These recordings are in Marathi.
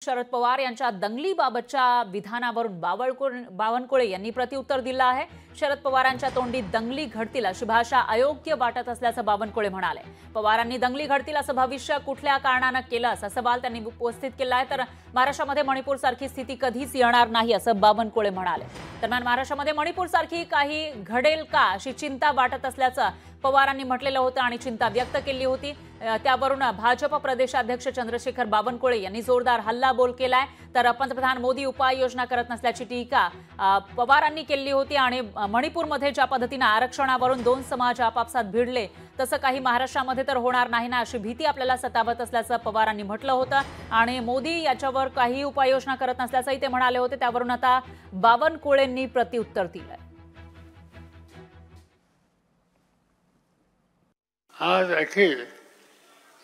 शरद पवार यांच्या दंगलीबाबतच्या विधानावरून बावनकुळे यांनी प्रत्युत्तर दिलं आहे। शरद पवारांच्या तोंडी दंगली घडतील अशी भाषा अयोग्य वाटत असल्याचं बावनकुळे म्हणाले। पवारांनी दंगली घडतील असं भविष्य कुठल्या कारणाने केलं असा सवाल त्यांनी उपस्थित केला आहे। तर महाराष्ट्रामध्ये मणिपूर सारखी स्थिती कधीच येणार नाही असं बावनकुळे म्हणाले। दरम्यान महाराष्ट्रामध्ये मणिपूर सारखी काही घडेल का अशी चिंता वाटत असल्याचं पवारांनी म्हटलेलं होतं आणि चिंता व्यक्त केली होती। त्यावरून भाजप प्रदेशाध्यक्ष चंद्रशेखर बावनकुळे यांनी जोरदार हल्लाबोल केलाय। तर पंतप्रधान मोदी उपाययोजना करत नसल्याची टीका पवारांनी केली होती आणि मणिपूरमध्ये ज्या पद्धतीने आरक्षणावरून दोन समाज आपापसात भिडले तसं काही महाराष्ट्रामध्ये तर होणार नाही ना अशी भीती आपल्याला सतावत असल्याचं पवारांनी म्हटलं होतं आणि मोदी याच्यावर काही उपाययोजना करत नसल्याचंही ते म्हणाले होते। त्यावरून आता बावनकुळेंनी प्रत्युत्तर दिलंय। आज अखेर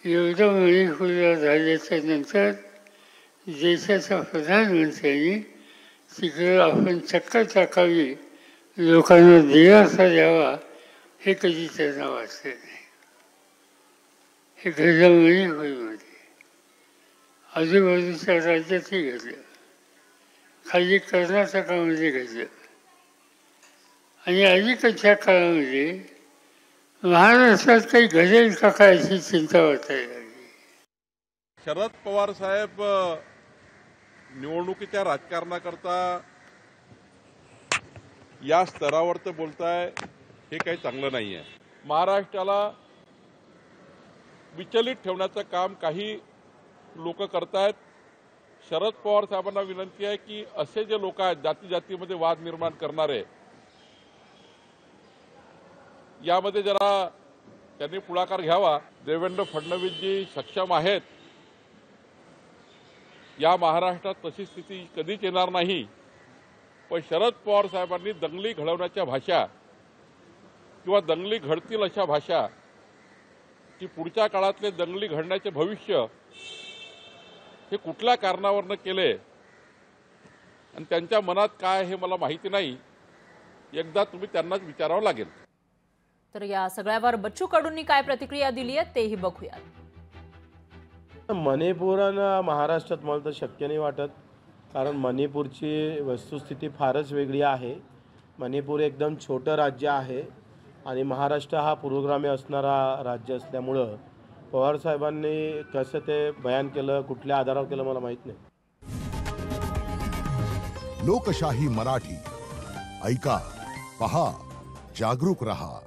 युद्धमुळे झाल्याच्या नंतर देशाच्या प्रधानमंत्र्यांनी तिकडे आपण चक्कर टाकावी, लोकांना दिलासा द्यावा हे कधी त्यांना वाटले नाही। हे घडलं मणिपूरमध्ये, आजूबाजूच्या राज्यातही घडलं, खाली कर्नाटकामध्ये घडलं आणि अलीकडच्या काळामध्ये महाराष्ट्रात काही घडेल का काय अशी चिंता वाटायला लागली। शरद पवार साहेब निवडणुकीच्या राजकारणाकरता या स्तरावर तर बोलताय हे काही चांगलं नाही आहे। महाराष्ट्राला विचलित ठेवण्याचं काम काही लोक करतायत। शरद पवार साहेबांना विनंती आहे की असे जे लोक आहेत जाती जातीमध्ये वाद निर्माण करणारे, यामध्ये जरा त्यांनी पुढाकार घ्यावा। देवेंद्र फडणवीसजी सक्षम आहेत, या महाराष्ट्रात तशी स्थिती कधीच येणार नाही। पण शरद पवार साहेबांनी दंगली घडवण्याच्या भाषा किंवा दंगली घडतील अशा भाषा की पुढच्या काळातले दंगली घडण्याचे भविष्य हे कुठल्या कारणावरनं केले आणि त्यांच्या मनात काय हे मला माहिती नाही, एकदा तुम्ही त्यांनाच विचारावं लागेल। तर या सगळ्यावर बच्चू कडूंनी काय प्रतिक्रिया दिली आहे तेही बघूया। मणिपुरानं महाराष्ट्रात मला तर शक्य नाही वाटत, कारण मणिपूरची वस्तुस्थिती फारच वेगळी आहे। मणिपूर एकदम छोटं राज्य आहे आणि महाराष्ट्र हा पूर्वग्रामी असणारा राज्य असल्यामुळं पवार साहेबांनी कसं ते बयान केलं, कुठल्या आधारावर केलं मला माहीत नाही। लोकशाही मराठी ऐका, पहा, जागरूक रहा।